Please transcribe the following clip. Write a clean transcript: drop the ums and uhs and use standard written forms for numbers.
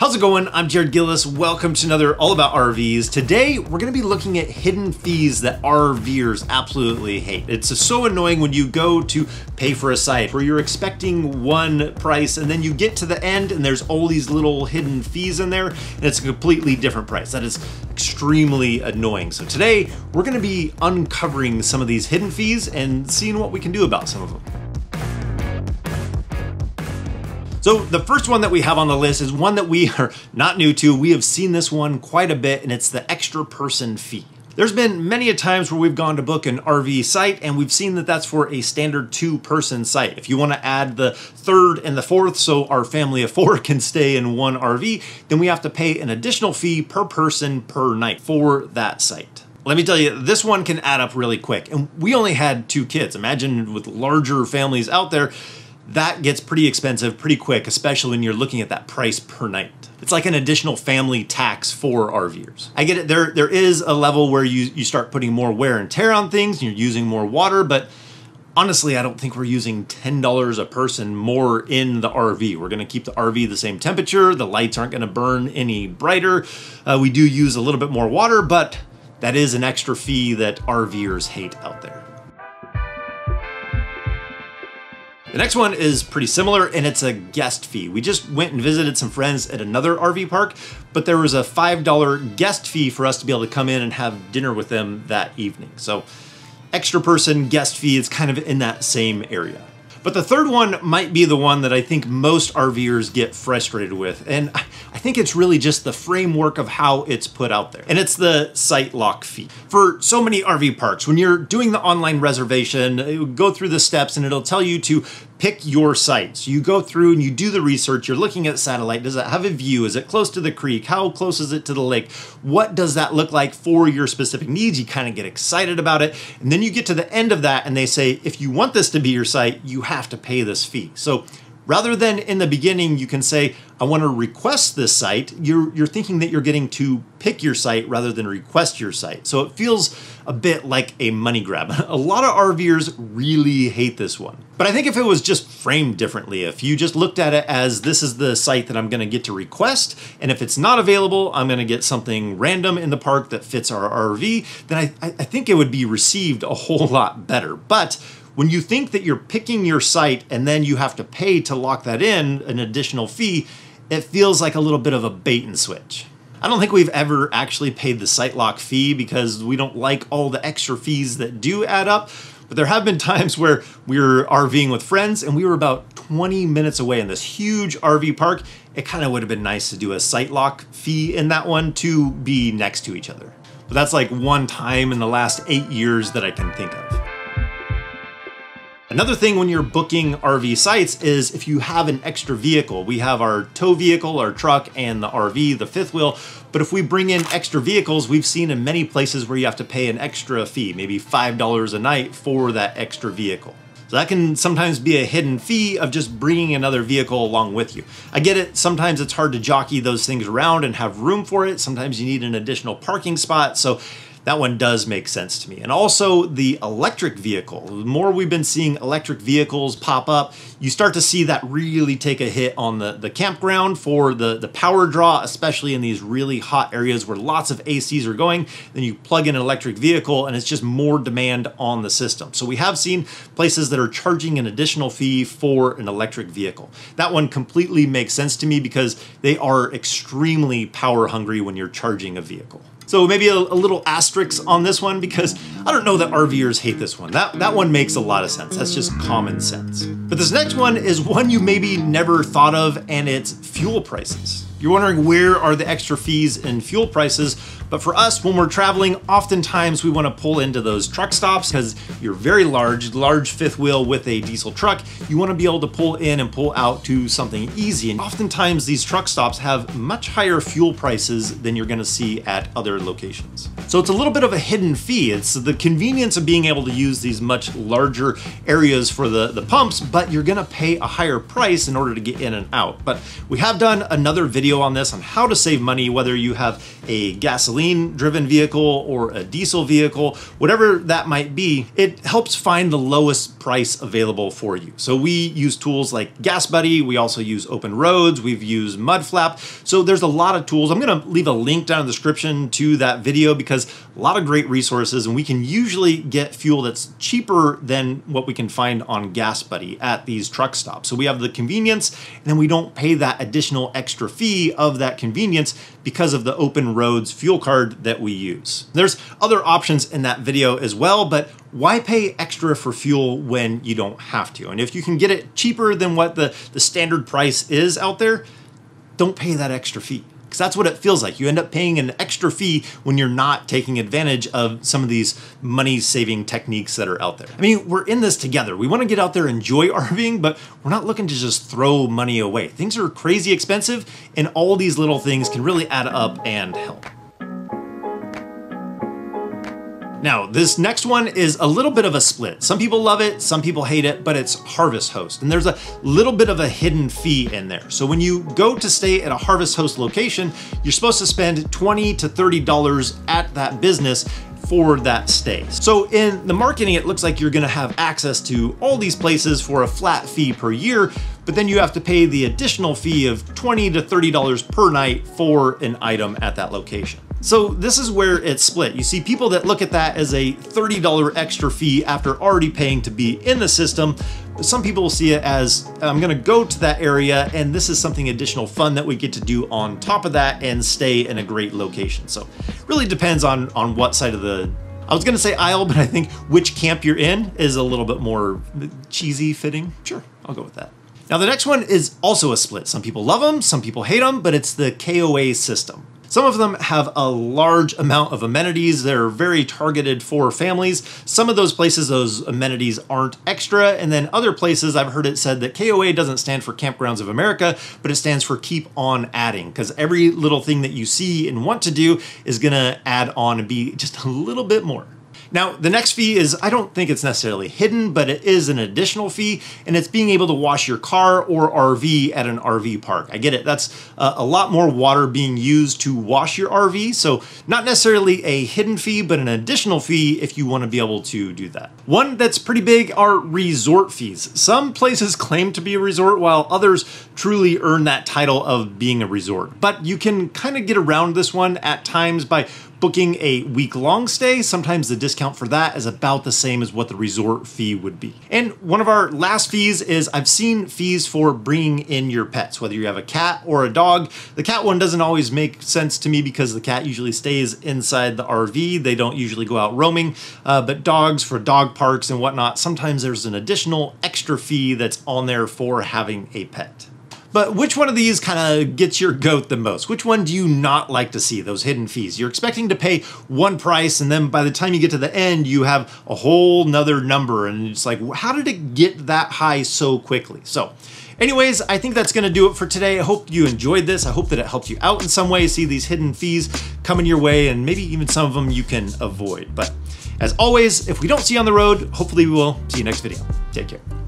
How's it going? I'm Jared Gillis. Welcome to another All About RVs. Today, we're going to be looking at hidden fees that RVers absolutely hate. It's so annoying when you go to pay for a site where you're expecting one price and then you get to the end and there's all these little hidden fees in there and it's a completely different price. That is extremely annoying. So today, we're going to be uncovering some of these hidden fees and seeing what we can do about some of them. So the first one that we have on the list is one that we are not new to. We have seen this one quite a bit, and it's the extra person fee. There's been many a times where we've gone to book an RV site and we've seen that that's for a standard 2-person site. If you want to add the third and the fourth so our family of 4 can stay in one RV, then we have to pay an additional fee per person per night for that site. Let me tell you, this one can add up really quick. And we only had 2 kids. Imagine with larger families out there, that gets pretty expensive pretty quick, especially when you're looking at that price per night. It's like an additional family tax for RVers. I get it, there is a level where you start putting more wear and tear on things, and you're using more water, but honestly, I don't think we're using $10 a person more in the RV. We're gonna keep the RV the same temperature, the lights aren't gonna burn any brighter. We do use a little bit more water, but that is an extra fee that RVers hate out there. The next one is pretty similar, and it's a guest fee. We just went and visited some friends at another RV park, but there was a $5 guest fee for us to be able to come in and have dinner with them that evening. So extra person guest fee is kind of in that same area. But the third one might be the one that I think most RVers get frustrated with. And I think it's really just the framework of how it's put out there. And it's the site lock fee. For so many RV parks, when you're doing the online reservation, you go through the steps and it'll tell you to pick your site. So you go through and you do the research, you're looking at satellite, does it have a view? Is it close to the creek? How close is it to the lake? What does that look like for your specific needs? You kind of get excited about it. And then you get to the end of that and they say, if you want this to be your site, you have to pay this fee. So rather than in the beginning, you can say, I want to request this site, you're thinking that you're getting to pick your site rather than request your site. So it feels a bit like a money grab. A lot of RVers really hate this one. But I think if it was just framed differently, if you just looked at it as this is the site that I'm going to get to request, and if it's not available, I'm going to get something random in the park that fits our RV, then I think it would be received a whole lot better. But when you think that you're picking your site and then you have to pay to lock that in, an additional fee, it feels like a little bit of a bait and switch. I don't think we've ever actually paid the site lock fee because we don't like all the extra fees that do add up. But there have been times where we were RVing with friends and we were about 20 minutes away in this huge RV park. It kind of would have been nice to do a site lock fee in that one to be next to each other. But that's like one time in the last 8 years that I can think of. Another thing when you're booking RV sites is if you have an extra vehicle. We have our tow vehicle, our truck, and the RV, the fifth wheel. But if we bring in extra vehicles, we've seen in many places where you have to pay an extra fee, maybe $5 a night for that extra vehicle. So that can sometimes be a hidden fee of just bringing another vehicle along with you. I get it, sometimes it's hard to jockey those things around and have room for it. Sometimes you need an additional parking spot. So that one does make sense to me. And also the electric vehicle. The more we've been seeing electric vehicles pop up, you start to see that really take a hit on the campground for the power draw, especially in these really hot areas where lots of ACs are going. Then you plug in an electric vehicle and it's just more demand on the system. So we have seen places that are charging an additional fee for an electric vehicle. That one completely makes sense to me because they are extremely power hungry when you're charging a vehicle. So maybe a little asterisk on this one because I don't know that RVers hate this one. That one makes a lot of sense. That's just common sense. But this next one is one you maybe never thought of, and it's fuel prices. You're wondering where are the extra fees and fuel prices, but for us, when we're traveling, oftentimes we want to pull into those truck stops because you're very large fifth wheel with a diesel truck. You want to be able to pull in and pull out to something easy. And oftentimes these truck stops have much higher fuel prices than you're going to see at other locations. So it's a little bit of a hidden fee. It's the convenience of being able to use these much larger areas for the pumps, but you're going to pay a higher price in order to get in and out. But we have done another video on this on how to save money, whether you have a gasoline gasoline driven vehicle or a diesel vehicle, whatever that might be, it helps find the lowest price available for you. So we use tools like Gas Buddy. We also use Open Roads. We've used Mudflap. So there's a lot of tools. I'm going to leave a link down in the description to that video because a lot of great resources, and we can usually get fuel that's cheaper than what we can find on Gas Buddy at these truck stops. So we have the convenience, and then we don't pay that additional extra fee of that convenience because of the Open Roads fuel card that we use. There's other options in that video as well, but why pay extra for fuel when you don't have to? And if you can get it cheaper than what the standard price is out there, don't pay that extra fee. Because that's what it feels like. You end up paying an extra fee when you're not taking advantage of some of these money-saving techniques that are out there. I mean, we're in this together. We want to get out there and enjoy RVing, but we're not looking to just throw money away. Things are crazy expensive, and all these little things can really add up and help. Now, this next one is a little bit of a split. Some people love it, some people hate it, but it's Harvest Host. And there's a little bit of a hidden fee in there. So when you go to stay at a Harvest Host location, you're supposed to spend $20 to $30 at that business for that stay. So in the marketing, it looks like you're gonna have access to all these places for a flat fee per year, but then you have to pay the additional fee of $20 to $30 per night for an item at that location. So this is where it's split. You see people that look at that as a $30 extra fee after already paying to be in the system. Some people will see it as, I'm gonna go to that area and this is something additional fun that we get to do on top of that and stay in a great location. So really depends on what side of the, I was gonna say aisle, but I think which camp you're in is a little bit more cheesy fitting. Sure, I'll go with that. Now the next one is also a split. Some people love them, some people hate them, but it's the KOA system. Some of them have a large amount of amenities. They're very targeted for families. Some of those places, those amenities aren't extra. And then other places, I've heard it said that KOA doesn't stand for Kampgrounds of America, but it stands for Keep On Adding, because every little thing that you see and want to do is gonna add on and be just a little bit more. Now, the next fee is, I don't think it's necessarily hidden, but it is an additional fee, and it's being able to wash your car or RV at an RV park. I get it, that's a lot more water being used to wash your RV, so not necessarily a hidden fee, but an additional fee if you want to be able to do that. One that's pretty big are resort fees. Some places claim to be a resort, while others truly earn that title of being a resort. But you can kind of get around this one at times by booking a week-long stay. Sometimes the discount for that is about the same as what the resort fee would be. And one of our last fees is, I've seen fees for bringing in your pets, whether you have a cat or a dog. The cat one doesn't always make sense to me because the cat usually stays inside the RV. They don't usually go out roaming, but dogs for dog parks and whatnot, sometimes there's an additional extra fee that's on there for having a pet. But which one of these kind of gets your goat the most? Which one do you not like to see, those hidden fees? You're expecting to pay one price, and then by the time you get to the end, you have a whole nother number, and it's like, how did it get that high so quickly? So anyways, I think that's gonna do it for today. I hope you enjoyed this. I hope that it helped you out in some way, see these hidden fees coming your way, and maybe even some of them you can avoid. But as always, if we don't see you on the road, hopefully we will see you next video. Take care.